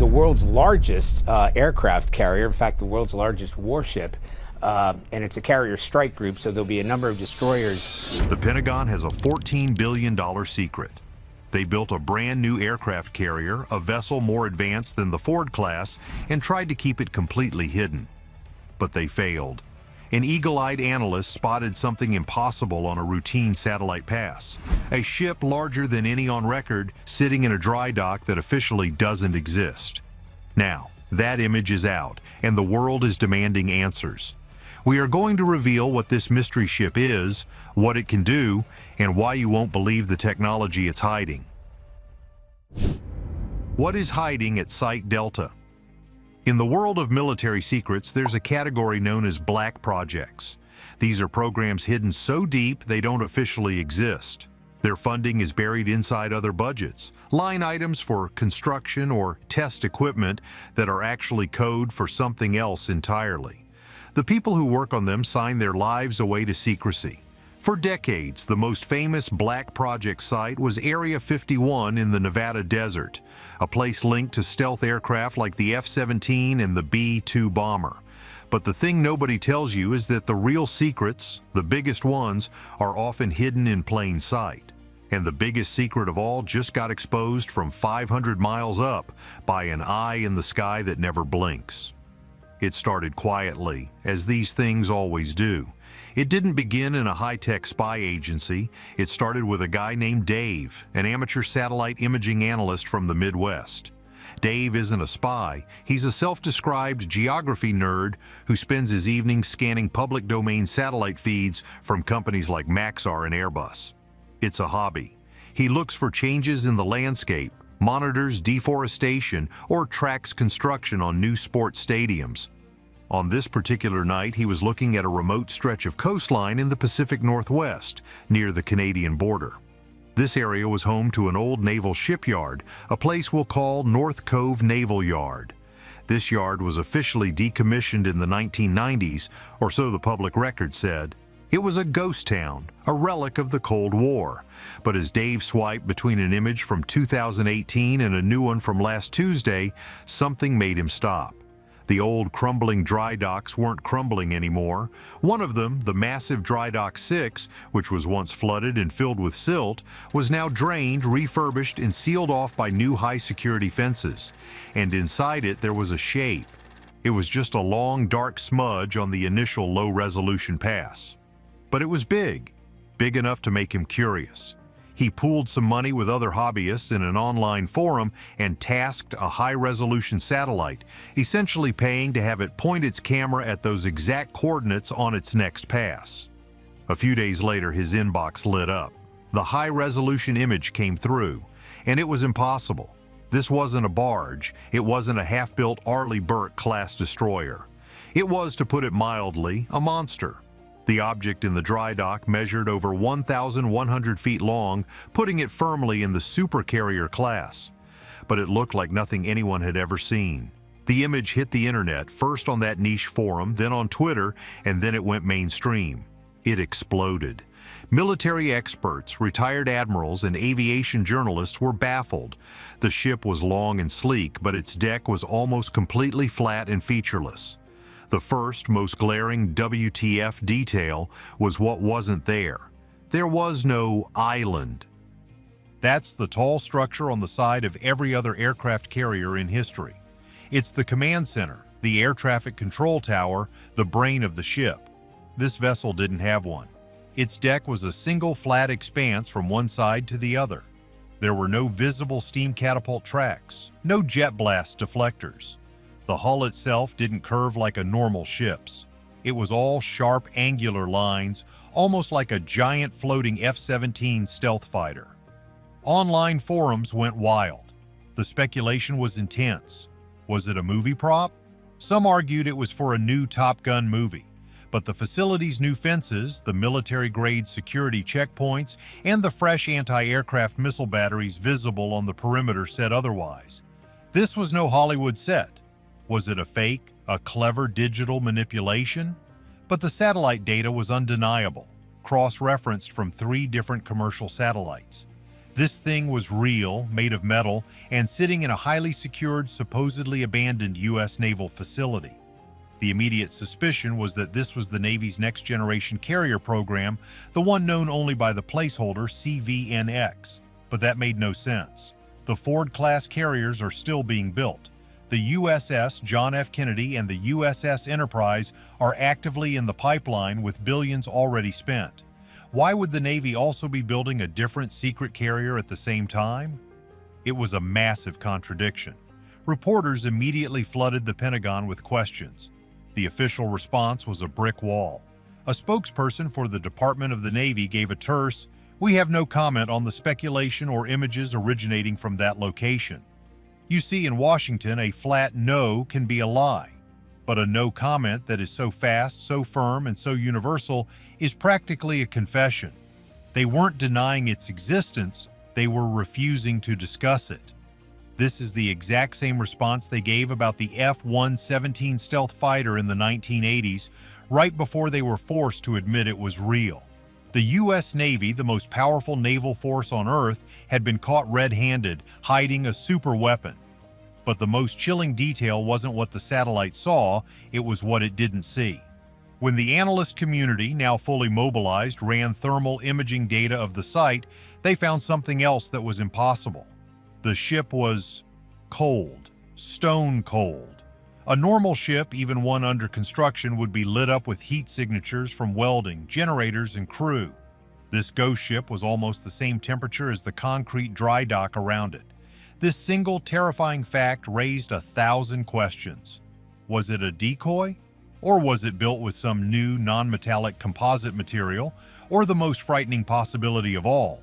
the world's largest aircraft carrier, in fact, the world's largest warship. And it's a carrier strike group, so there'll be a number of destroyers. The Pentagon has a $14 billion secret. They built a brand new aircraft carrier, a vessel more advanced than the Ford class, and tried to keep it completely hidden. But they failed. An eagle-eyed analyst spotted something impossible on a routine satellite pass. A ship larger than any on record, sitting in a dry dock that officially doesn't exist. Now, that image is out, and the world is demanding answers. We are going to reveal what this mystery ship is, what it can do, and why you won't believe the technology it's hiding. What is hiding at Site Delta? In the world of military secrets, there's a category known as black projects. These are programs hidden so deep they don't officially exist. Their funding is buried inside other budgets, line items for construction or test equipment that are actually code for something else entirely. The people who work on them sign their lives away to secrecy. For decades, the most famous black project site was Area 51 in the Nevada desert, a place linked to stealth aircraft like the F-17 and the B-2 bomber. But the thing nobody tells you is that the real secrets, the biggest ones, are often hidden in plain sight. And the biggest secret of all just got exposed from 500 miles up by an eye in the sky that never blinks. It started quietly, as these things always do. It didn't begin in a high-tech spy agency. It started with a guy named Dave, an amateur satellite imaging analyst from the Midwest. Dave isn't a spy. He's a self-described geography nerd who spends his evenings scanning public domain satellite feeds from companies like Maxar and Airbus. It's a hobby. He looks for changes in the landscape, monitors deforestation, or tracks construction on new sports stadiums. On this particular night, he was looking at a remote stretch of coastline in the Pacific Northwest, near the Canadian border. This area was home to an old naval shipyard, a place we'll call North Cove Naval Yard. This yard was officially decommissioned in the 1990s, or so the public record said. It was a ghost town, a relic of the Cold War. But as Dave swiped between an image from 2018 and a new one from last Tuesday, something made him stop. The old crumbling dry docks weren't crumbling anymore. One of them, the massive Drydock 6, which was once flooded and filled with silt, was now drained, refurbished, and sealed off by new high-security fences. And inside it, there was a shape. It was just a long, dark smudge on the initial low-resolution pass. But it was big enough to make him curious. He pooled some money with other hobbyists in an online forum and tasked a high-resolution satellite, essentially paying to have it point its camera at those exact coordinates on its next pass. A few days later, his inbox lit up. The high-resolution image came through, and it was impossible. This wasn't a barge. It wasn't a half-built Arleigh Burke-class destroyer. It was, to put it mildly, a monster. The object in the dry dock measured over 1,100 feet long, putting it firmly in the supercarrier class. But it looked like nothing anyone had ever seen. The image hit the internet, first on that niche forum, then on Twitter, and then it went mainstream. It exploded. Military experts, retired admirals, and aviation journalists were baffled. The ship was long and sleek, but its deck was almost completely flat and featureless. The first, most glaring WTF detail was what wasn't there. There was no island. That's the tall structure on the side of every other aircraft carrier in history. It's the command center, the air traffic control tower, the brain of the ship. This vessel didn't have one. Its deck was a single flat expanse from one side to the other. There were no visible steam catapult tracks, no jet blast deflectors. The hull itself didn't curve like a normal ship's. It was all sharp, angular lines, almost like a giant floating F-17 stealth fighter. Online forums went wild. The speculation was intense. Was it a movie prop? Some argued it was for a new Top Gun movie, but the facility's new fences, the military-grade security checkpoints, and the fresh anti-aircraft missile batteries visible on the perimeter said otherwise. This was no Hollywood set. Was it a fake, a clever digital manipulation? But the satellite data was undeniable, cross-referenced from 3 different commercial satellites. This thing was real, made of metal, and sitting in a highly secured, supposedly abandoned U.S. naval facility. The immediate suspicion was that this was the Navy's next-generation carrier program, the one known only by the placeholder CVNX. But that made no sense. The Ford-class carriers are still being built. The USS John F. Kennedy and the USS Enterprise are actively in the pipeline with billions already spent. Why would the Navy also be building a different secret carrier at the same time? It was a massive contradiction. Reporters immediately flooded the Pentagon with questions. The official response was a brick wall. A spokesperson for the Department of the Navy gave a terse, "We have no comment on the speculation or images originating from that location." You see, in Washington, a flat no can be a lie. But a no comment that is so fast, so firm, and so universal is practically a confession. They weren't denying its existence, they were refusing to discuss it. This is the exact same response they gave about the F-117 stealth fighter in the 1980s, right before they were forced to admit it was real. The U.S. Navy, the most powerful naval force on Earth, had been caught red-handed, hiding a super weapon. But the most chilling detail wasn't what the satellite saw, it was what it didn't see. When the analyst community, now fully mobilized, ran thermal imaging data of the site, they found something else that was impossible. The ship was cold, stone cold. A normal ship, even one under construction, would be lit up with heat signatures from welding, generators, and crew. This ghost ship was almost the same temperature as the concrete dry dock around it. This single terrifying fact raised 1,000 questions. Was it a decoy? Or was it built with some new non-metallic composite material? Or the most frightening possibility of all,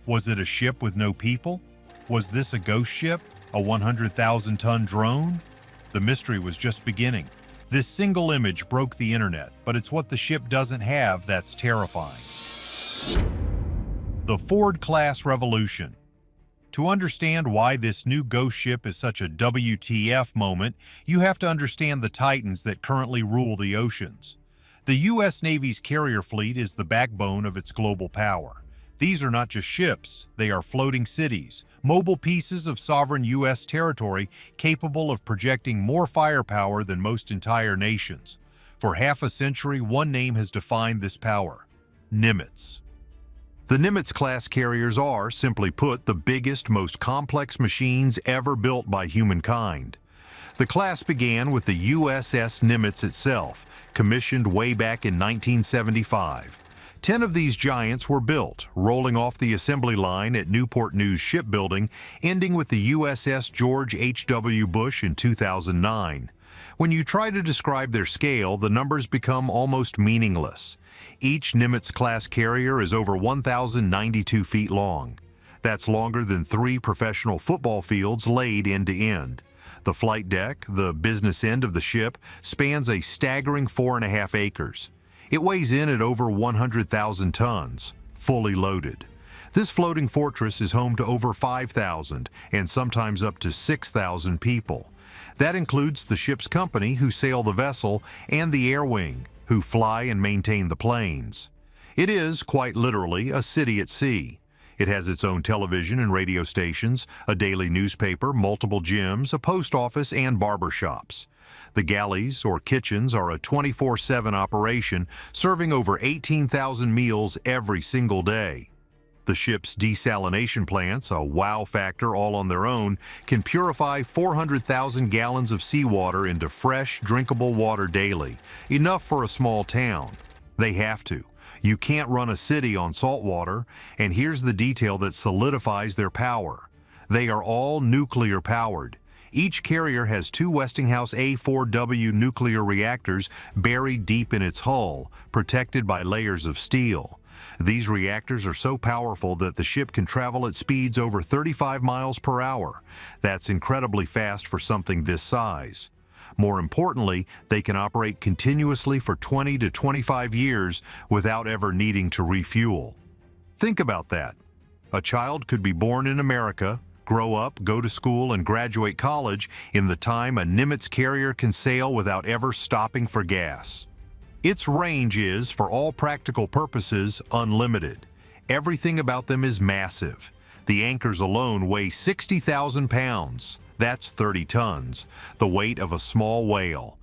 was it a ship with no people? Was this a ghost ship? A 100,000-ton drone? The mystery was just beginning. This single image broke the internet, but it's what the ship doesn't have that's terrifying. The Ford-class revolution. To understand why this new ghost ship is such a WTF moment, you have to understand the titans that currently rule the oceans. The U.S. Navy's carrier fleet is the backbone of its global power. These are not just ships, they are floating cities, mobile pieces of sovereign U.S. territory capable of projecting more firepower than most entire nations. For half a century, one name has defined this power: Nimitz. The Nimitz-class carriers are, simply put, the biggest, most complex machines ever built by humankind. The class began with the USS Nimitz itself, commissioned way back in 1975. 10 of these giants were built, rolling off the assembly line at Newport News Shipbuilding, ending with the USS George H.W. Bush in 2009. When you try to describe their scale, the numbers become almost meaningless. Each Nimitz-class carrier is over 1,092 feet long. That's longer than 3 professional football fields laid end to end. The flight deck, the business end of the ship, spans a staggering 4.5 acres. It weighs in at over 100,000 tons, fully loaded. This floating fortress is home to over 5,000 and sometimes up to 6,000 people. That includes the ship's company, who sail the vessel, and the air wing, who fly and maintain the planes. It is, quite literally, a city at sea. It has its own television and radio stations, a daily newspaper, multiple gyms, a post office, and barber shops. The galleys, or kitchens, are a 24/7 operation, serving over 18,000 meals every single day. The ship's desalination plants, a wow factor all on their own, can purify 400,000 gallons of seawater into fresh, drinkable water daily, enough for a small town. They have to. You can't run a city on salt water, and here's the detail that solidifies their power. They are all nuclear powered. Each carrier has 2 Westinghouse A4W nuclear reactors buried deep in its hull, protected by layers of steel. These reactors are so powerful that the ship can travel at speeds over 35 miles per hour. That's incredibly fast for something this size. More importantly, they can operate continuously for 20 to 25 years without ever needing to refuel. Think about that. A child could be born in America, grow up, go to school, and graduate college in the time a Nimitz carrier can sail without ever stopping for gas. Its range is, for all practical purposes, unlimited. Everything about them is massive. The anchors alone weigh 60,000 pounds. That's 30 tons, the weight of a small whale.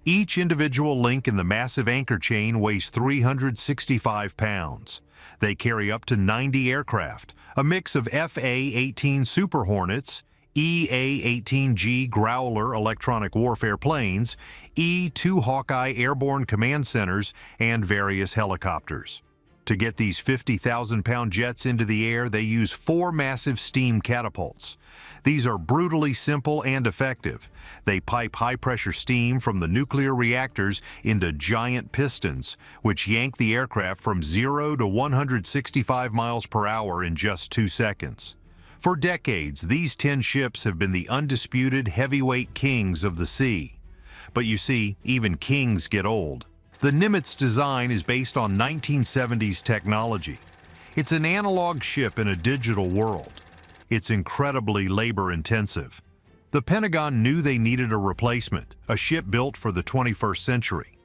Each individual link in the massive anchor chain weighs 365 pounds. They carry up to 90 aircraft, a mix of FA-18 Super Hornets, EA-18G Growler electronic warfare planes, E-2 Hawkeye airborne command centers, and various helicopters. To get these 50,000-pound jets into the air, they use 4 massive steam catapults. These are brutally simple and effective. They pipe high-pressure steam from the nuclear reactors into giant pistons, which yank the aircraft from 0 to 165 miles per hour in just 2 seconds. For decades, these 10 ships have been the undisputed heavyweight kings of the sea. But you see, even kings get old. The Nimitz design is based on 1970s technology. It's an analog ship in a digital world. It's incredibly labor-intensive. The Pentagon knew they needed a replacement, a ship built for the 21st century.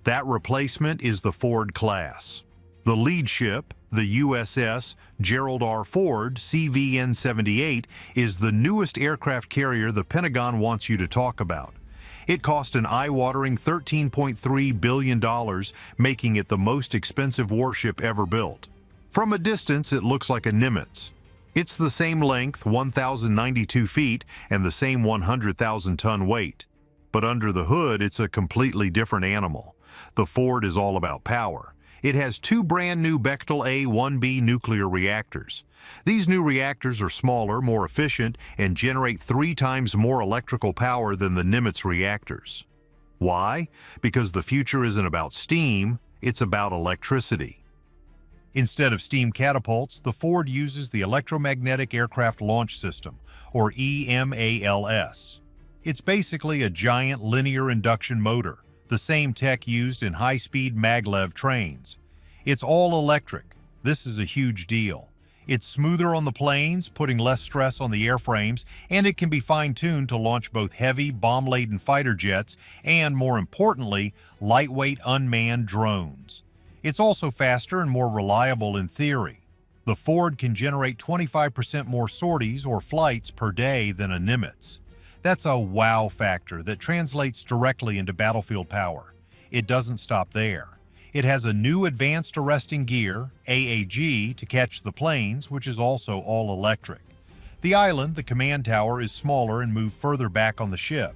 That replacement is the Ford class. The lead ship, the USS Gerald R. Ford CVN-78, is the newest aircraft carrier the Pentagon wants you to talk about. It cost an eye-watering $13.3 billion, making it the most expensive warship ever built. From a distance, it looks like a Nimitz. It's the same length, 1,092 feet, and the same 100,000-ton weight. But under the hood, it's a completely different animal. The Ford is all about power. It has 2 brand new Bechtel A-1B nuclear reactors. These new reactors are smaller, more efficient, and generate 3 times more electrical power than the Nimitz reactors. Why? Because the future isn't about steam, it's about electricity. Instead of steam catapults, the Ford uses the Electromagnetic Aircraft Launch System, or EMALS. It's basically a giant linear induction motor, the same tech used in high-speed maglev trains. It's all electric. This is a huge deal. It's smoother on the planes, putting less stress on the airframes, and it can be fine-tuned to launch both heavy, bomb-laden fighter jets and, more importantly, lightweight unmanned drones. It's also faster and more reliable in theory. The Ford can generate 25% more sorties or flights per day than a Nimitz. That's a wow factor that translates directly into battlefield power. It doesn't stop there. It has a new advanced arresting gear, AAG, to catch the planes, which is also all electric. The island, the command tower, is smaller and moved further back on the ship.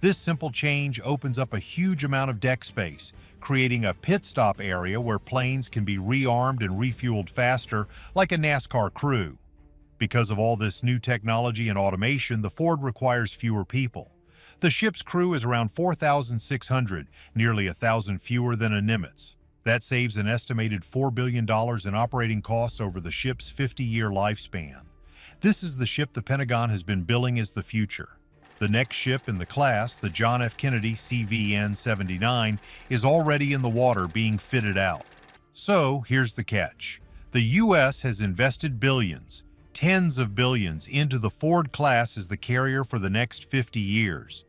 This simple change opens up a huge amount of deck space, creating a pit stop area where planes can be rearmed and refueled faster, like a NASCAR crew. Because of all this new technology and automation, the Ford requires fewer people. The ship's crew is around 4,600, nearly 1,000 fewer than a Nimitz. That saves an estimated $4 billion in operating costs over the ship's 50-year lifespan. This is the ship the Pentagon has been billing as the future. The next ship in the class, the John F. Kennedy CVN-79, is already in the water being fitted out. So, here's the catch. The U.S. has invested billions, tens of billions, into the Ford class as the carrier for the next 50 years.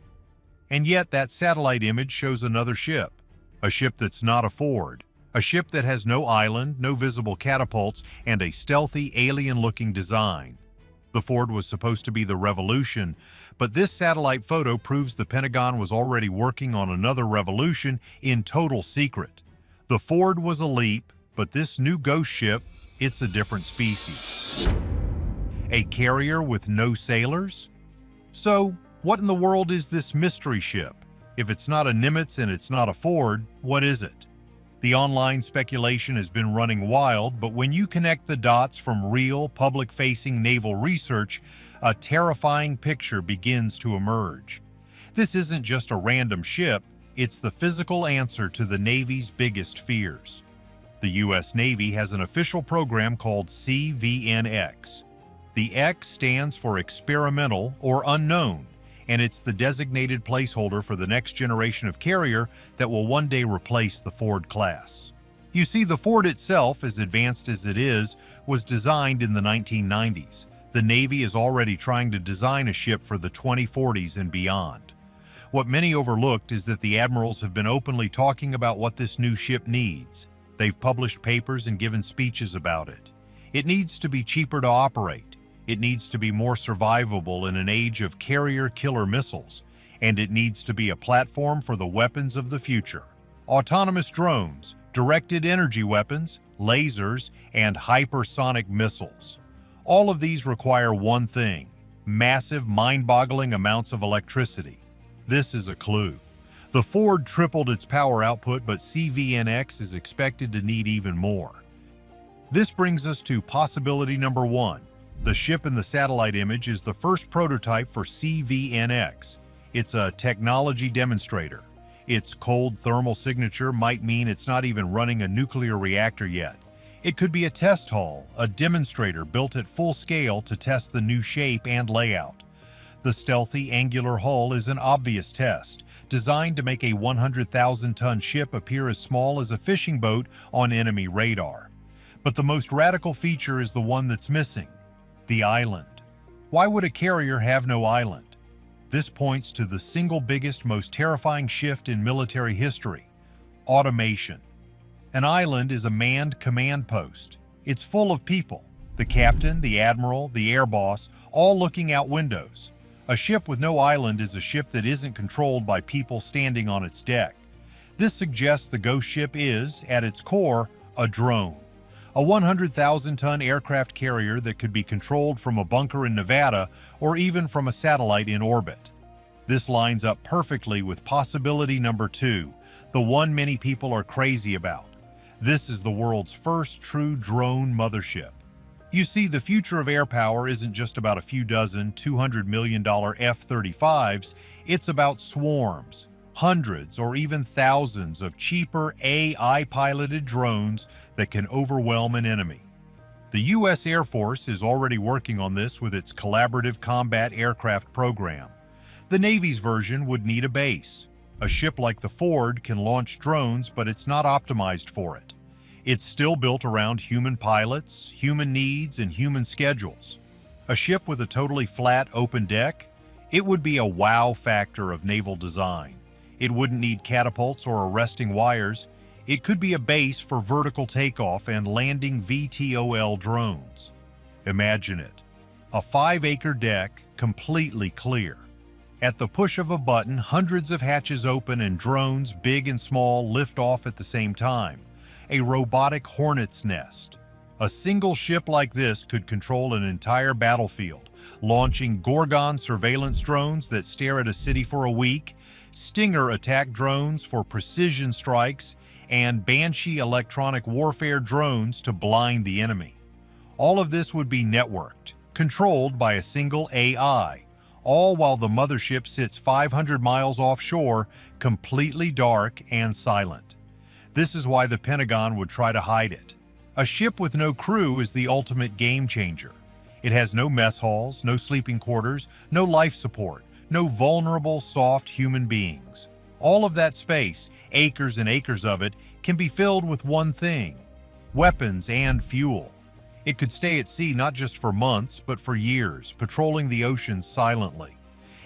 And yet that satellite image shows another ship, a ship that's not a Ford, a ship that has no island, no visible catapults, and a stealthy, alien-looking design. The Ford was supposed to be the revolution, but this satellite photo proves the Pentagon was already working on another revolution in total secret. The Ford was a leap, but this new ghost ship, it's a different species. A carrier with no sailors? So, what in the world is this mystery ship? If it's not a Nimitz and it's not a Ford, what is it? The online speculation has been running wild, but when you connect the dots from real, public-facing naval research, a terrifying picture begins to emerge. This isn't just a random ship, it's the physical answer to the Navy's biggest fears. The U.S. Navy has an official program called CVN-X. The X stands for experimental or unknown, and it's the designated placeholder for the next generation of carrier that will one day replace the Ford class. You see, the Ford itself, as advanced as it is, was designed in the 1990s. The Navy is already trying to design a ship for the 2040s and beyond. What many overlooked is that the admirals have been openly talking about what this new ship needs. They've published papers and given speeches about it. It needs to be cheaper to operate. It needs to be more survivable in an age of carrier-killer missiles, and it needs to be a platform for the weapons of the future. Autonomous drones, directed energy weapons, lasers, and hypersonic missiles. All of these require one thing: massive, mind-boggling amounts of electricity. This is a clue. The Ford tripled its power output, but CVNX is expected to need even more. This brings us to possibility number 1. The ship in the satellite image is the first prototype for CVNX. It's a technology demonstrator. Its cold thermal signature might mean it's not even running a nuclear reactor yet. It could be a test hull, a demonstrator built at full scale to test the new shape and layout. The stealthy, angular hull is an obvious test, designed to make a 100,000-ton ship appear as small as a fishing boat on enemy radar. But the most radical feature is the one that's missing: the island. Why would a carrier have no island? This points to the single biggest, most terrifying shift in military history: automation. An island is a manned command post. It's full of people: the captain, the admiral, the air boss, all looking out windows. A ship with no island is a ship that isn't controlled by people standing on its deck. This suggests the ghost ship is, at its core, a drone. A 100,000-ton aircraft carrier that could be controlled from a bunker in Nevada or even from a satellite in orbit. This lines up perfectly with possibility number 2, the one many people are crazy about. This is the world's first true drone mothership. You see, the future of air power isn't just about a few dozen $200 million F-35s, it's about swarms, hundreds or even thousands of cheaper AI-piloted drones that can overwhelm an enemy. The U.S. Air Force is already working on this with its Collaborative Combat Aircraft program. The Navy's version would need a base. A ship like the Ford can launch drones, but it's not optimized for it. It's still built around human pilots, human needs, and human schedules. A ship with a totally flat, open deck? It would be a wow factor of naval design. It wouldn't need catapults or arresting wires. It could be a base for vertical takeoff and landing VTOL drones. Imagine it. A 5-acre deck, completely clear. At the push of a button, hundreds of hatches open and drones, big and small, lift off at the same time. A robotic hornet's nest. A single ship like this could control an entire battlefield, launching Gorgon surveillance drones that stare at a city for a week, Stinger attack drones for precision strikes, and Banshee electronic warfare drones to blind the enemy. All of this would be networked, controlled by a single AI, all while the mothership sits 500 miles offshore, completely dark and silent. This is why the Pentagon would try to hide it. A ship with no crew is the ultimate game changer. It has no mess halls, no sleeping quarters, no life support, no vulnerable, soft human beings. All of that space, acres and acres of it, can be filled with one thing: weapons and fuel. It could stay at sea not just for months, but for years, patrolling the oceans silently.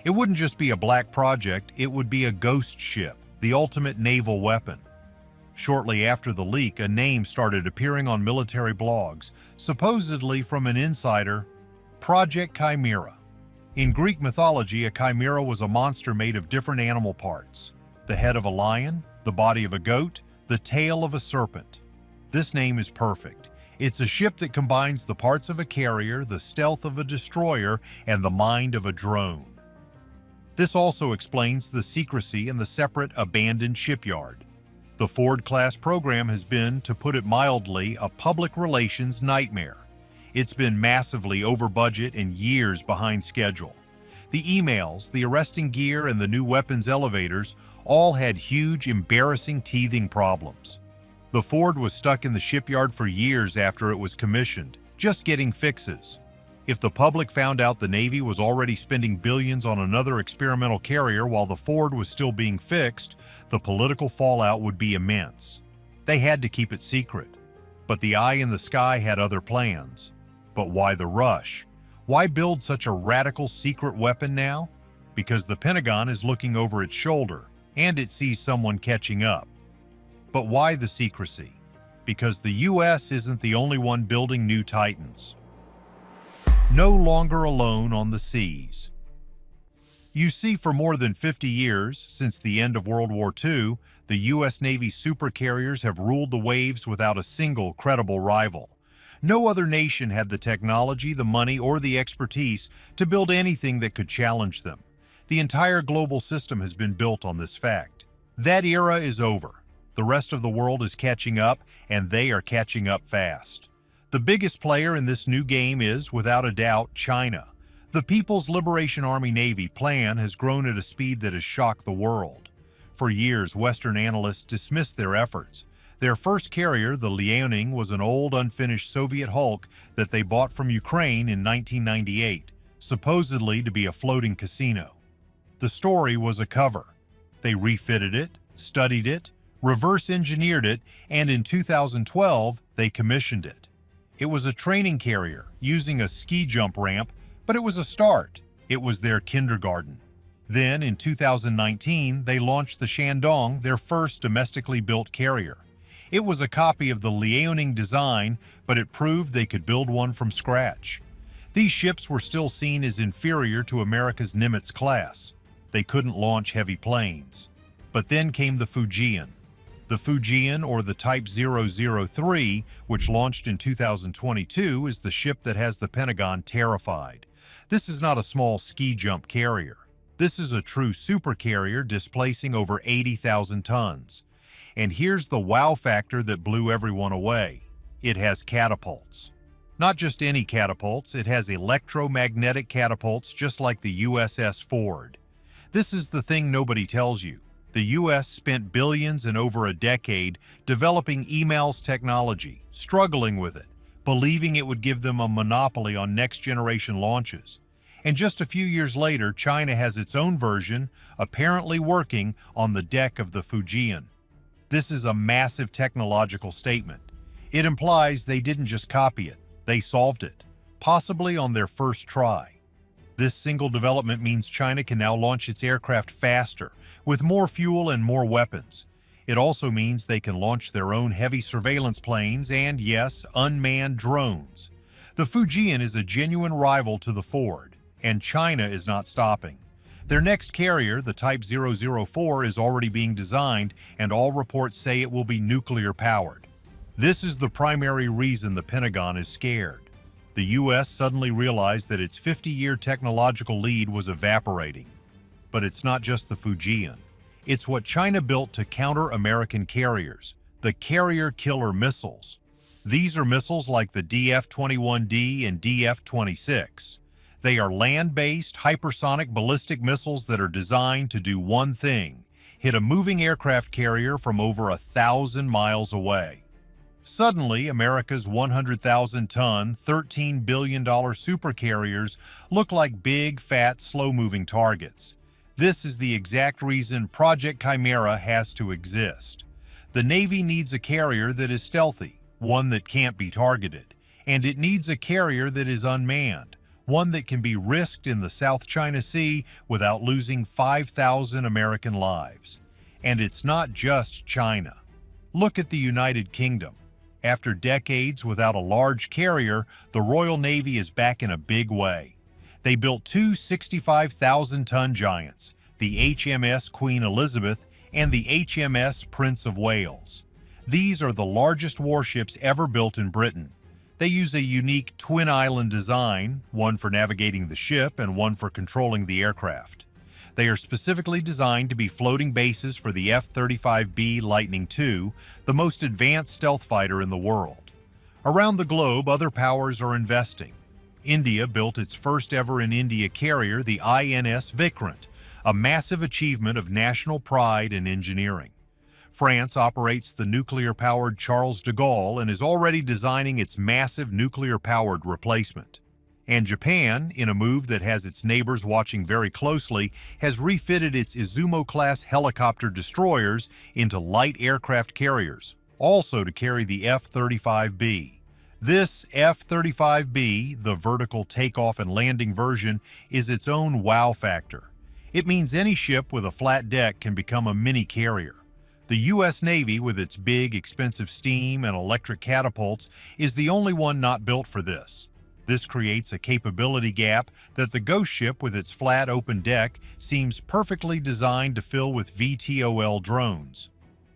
It wouldn't just be a black project, it would be a ghost ship, the ultimate naval weapon. Shortly after the leak, a name started appearing on military blogs, supposedly from an insider: Project Chimera. In Greek mythology, a chimera was a monster made of different animal parts: the head of a lion, the body of a goat, the tail of a serpent. This name is perfect. It's a ship that combines the parts of a carrier, the stealth of a destroyer, and the mind of a drone. This also explains the secrecy in the separate, abandoned shipyard. The Ford-class program has been, to put it mildly, a public relations nightmare. It's been massively over budget and years behind schedule. The emails, the arresting gear, and the new weapons elevators all had huge, embarrassing teething problems. The Ford was stuck in the shipyard for years after it was commissioned, just getting fixes. If the public found out the Navy was already spending billions on another experimental carrier while the Ford was still being fixed, the political fallout would be immense. They had to keep it secret. But the eye in the sky had other plans. But why the rush? Why build such a radical secret weapon now? Because the Pentagon is looking over its shoulder, and it sees someone catching up. But why the secrecy? Because the U.S. isn't the only one building new Titans. no longer alone on the seas. You see, for more than 50 years, since the end of World War II, the U.S. Navy supercarriers have ruled the waves without a single credible rival. No other nation had the technology, the money, or the expertise to build anything that could challenge them. The entire global system has been built on this fact. That era is over. The rest of the world is catching up, and they are catching up fast. The biggest player in this new game is, without a doubt, China. The People's Liberation Army Navy plan has grown at a speed that has shocked the world. For years, Western analysts dismissed their efforts. Their first carrier, the Liaoning, was an old, unfinished Soviet hulk that they bought from Ukraine in 1998, supposedly to be a floating casino. The story was a cover. They refitted it, studied it, reverse-engineered it, and in 2012, they commissioned it. It was a training carrier using a ski jump ramp, but it was a start. It was their kindergarten. Then, in 2019, they launched the Shandong, their first domestically built carrier. It was a copy of the Liaoning design, but it proved they could build one from scratch. These ships were still seen as inferior to America's Nimitz class. They couldn't launch heavy planes. But then came the Fujian. The Fujian, or the Type 003, which launched in 2022, is the ship that has the Pentagon terrified. This is not a small ski jump carrier. This is a true supercarrier displacing over 80,000 tons. And here's the wow factor that blew everyone away. It has catapults. Not just any catapults, it has electromagnetic catapults just like the USS Ford. This is the thing nobody tells you. The U.S. spent billions and over a decade developing EMALS technology, struggling with it, believing it would give them a monopoly on next-generation launches. And just a few years later, China has its own version, apparently working on the deck of the Fujian. This is a massive technological statement. It implies they didn't just copy it, they solved it, possibly on their first try. This single development means China can now launch its aircraft faster, with more fuel and more weapons. It also means they can launch their own heavy surveillance planes and, yes, unmanned drones. The Fujian is a genuine rival to the Ford, and China is not stopping. Their next carrier, the Type 004, is already being designed, and all reports say it will be nuclear-powered. This is the primary reason the Pentagon is scared. The U.S. suddenly realized that its 50-year technological lead was evaporating. But it's not just the Fujian. It's what China built to counter American carriers, the carrier killer missiles. These are missiles like the DF-21D and DF-26. They are land-based, hypersonic ballistic missiles that are designed to do one thing: hit a moving aircraft carrier from over 1,000 miles away. Suddenly, America's 100,000-ton, $13 billion supercarriers look like big, fat, slow-moving targets. This is the exact reason Project Chimera has to exist. The Navy needs a carrier that is stealthy, one that can't be targeted, and it needs a carrier that is unmanned, one that can be risked in the South China Sea without losing 5,000 American lives. And it's not just China. Look at the United Kingdom. After decades without a large carrier, the Royal Navy is back in a big way. They built two 65,000-ton giants, the HMS Queen Elizabeth and the HMS Prince of Wales. These are the largest warships ever built in Britain. They use a unique twin-island design, one for navigating the ship and one for controlling the aircraft. They are specifically designed to be floating bases for the F-35B Lightning II, the most advanced stealth fighter in the world. Around the globe, other powers are investing. India built its first ever in India carrier, the INS Vikrant, a massive achievement of national pride and engineering. France operates the nuclear-powered Charles de Gaulle and is already designing its massive nuclear-powered replacement. And Japan, in a move that has its neighbors watching very closely, has refitted its Izumo-class helicopter destroyers into light aircraft carriers, also to carry the F-35B. This F-35B, the vertical takeoff and landing version, is its own wow factor. It means any ship with a flat deck can become a mini carrier. The U.S. Navy, with its big, expensive steam and electric catapults, is the only one not built for this. This creates a capability gap that the Ghost ship with its flat open deck seems perfectly designed to fill with VTOL drones.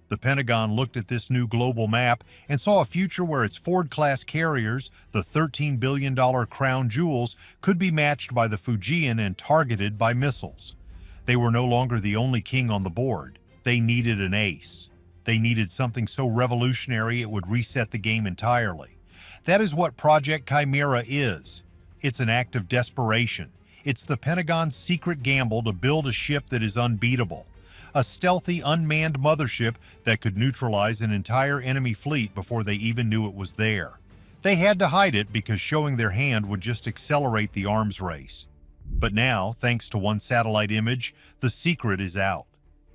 The Pentagon looked at this new global map and saw a future where its Ford-class carriers, the $13 billion crown jewels, could be matched by the Fujian and targeted by missiles. They were no longer the only king on the board. They needed an ace. They needed something so revolutionary it would reset the game entirely. That is what Project Chimera is. It's an act of desperation. It's the Pentagon's secret gamble to build a ship that is unbeatable. A stealthy, unmanned mothership that could neutralize an entire enemy fleet before they even knew it was there. They had to hide it because showing their hand would just accelerate the arms race. But now, thanks to one satellite image, the secret is out.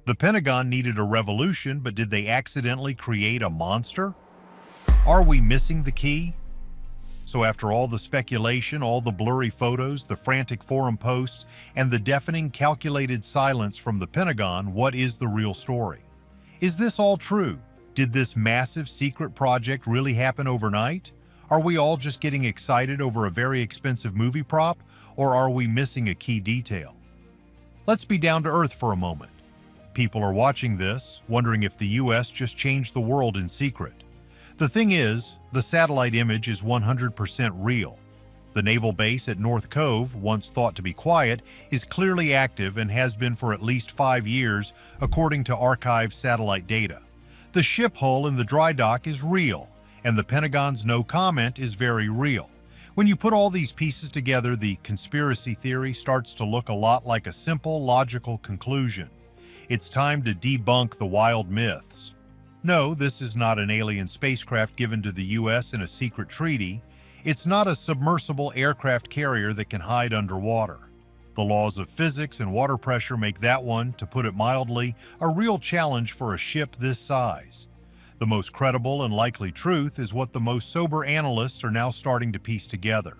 The Pentagon needed a revolution, but did they accidentally create a monster? Are we missing the key? So after all the speculation, all the blurry photos, the frantic forum posts, and the deafening calculated silence from the Pentagon, what is the real story? Is this all true? Did this massive secret project really happen overnight? Are we all just getting excited over a very expensive movie prop, or are we missing a key detail? Let's be down to earth for a moment. People are watching this, wondering if the US just changed the world in secret. The thing is, the satellite image is 100% real. The naval base at North Cove, once thought to be quiet, is clearly active and has been for at least 5 years, according to archived satellite data. The ship hull in the dry dock is real, and the Pentagon's no comment is very real. When you put all these pieces together, the conspiracy theory starts to look a lot like a simple, logical conclusion. It's time to debunk the wild myths. No, this is not an alien spacecraft given to the US in a secret treaty. It's not a submersible aircraft carrier that can hide underwater. The laws of physics and water pressure make that one, to put it mildly, a real challenge for a ship this size. The most credible and likely truth is what the most sober analysts are now starting to piece together.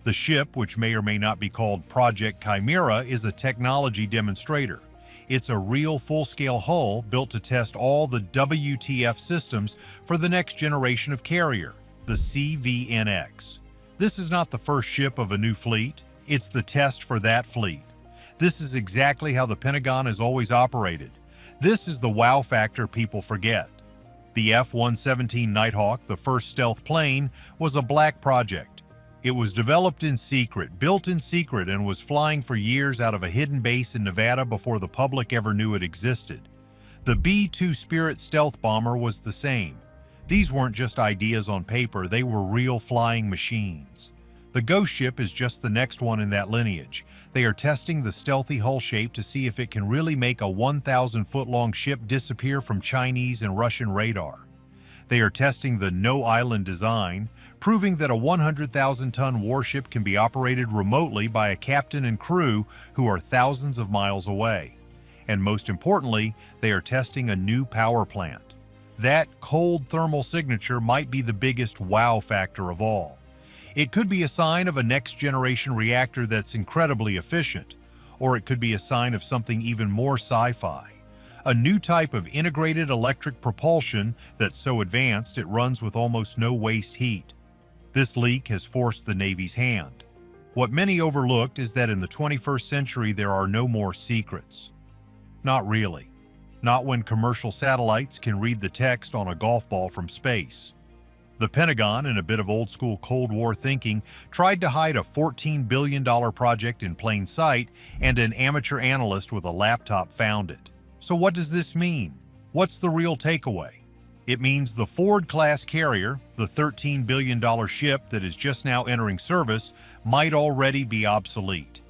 The ship, which may or may not be called Project Chimera, is a technology demonstrator. It's a real full-scale hull built to test all the WTF systems for the next generation of carrier, the CVNX. This is not the first ship of a new fleet, it's the test for that fleet. This is exactly how the Pentagon has always operated. This is the wow factor people forget. The F-117 Nighthawk, the first stealth plane, was a black project. It was developed in secret, built in secret, and was flying for years out of a hidden base in Nevada before the public ever knew it existed. The B-2 Spirit stealth bomber was the same. These weren't just ideas on paper, they were real flying machines. The Ghost ship is just the next one in that lineage. They are testing the stealthy hull shape to see if it can really make a 1,000-foot-long ship disappear from Chinese and Russian radar. They are testing the no-island design, proving that a 100,000-ton warship can be operated remotely by a captain and crew who are thousands of miles away. And most importantly, they are testing a new power plant. That cold thermal signature might be the biggest wow factor of all. It could be a sign of a next-generation reactor that's incredibly efficient, or it could be a sign of something even more sci-fi. A new type of integrated electric propulsion that's so advanced it runs with almost no waste heat. This leak has forced the Navy's hand. What many overlooked is that in the 21st century there are no more secrets. Not really. Not when commercial satellites can read the text on a golf ball from space. The Pentagon, in a bit of old-school Cold War thinking, tried to hide a $14 billion project in plain sight, and an amateur analyst with a laptop found it. So what does this mean? What's the real takeaway? It means the Ford-class carrier, the $13 billion ship that is just now entering service, might already be obsolete.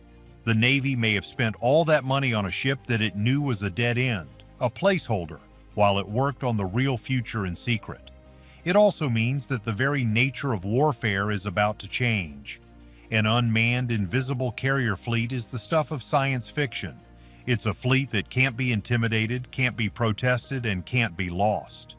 The Navy may have spent all that money on a ship that it knew was a dead end, a placeholder, while it worked on the real future in secret. It also means that the very nature of warfare is about to change. An unmanned, invisible carrier fleet is the stuff of science fiction. It's a fleet that can't be intimidated, can't be protested, and can't be lost.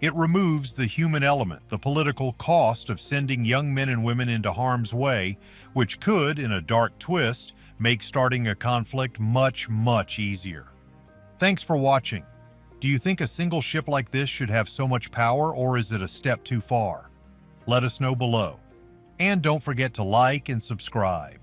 It removes the human element, the political cost of sending young men and women into harm's way, which could, in a dark twist, make starting a conflict much, much easier. Thanks for watching. Do you think a single ship like this should have so much power, or is it a step too far? Let us know below. And don't forget to like and subscribe.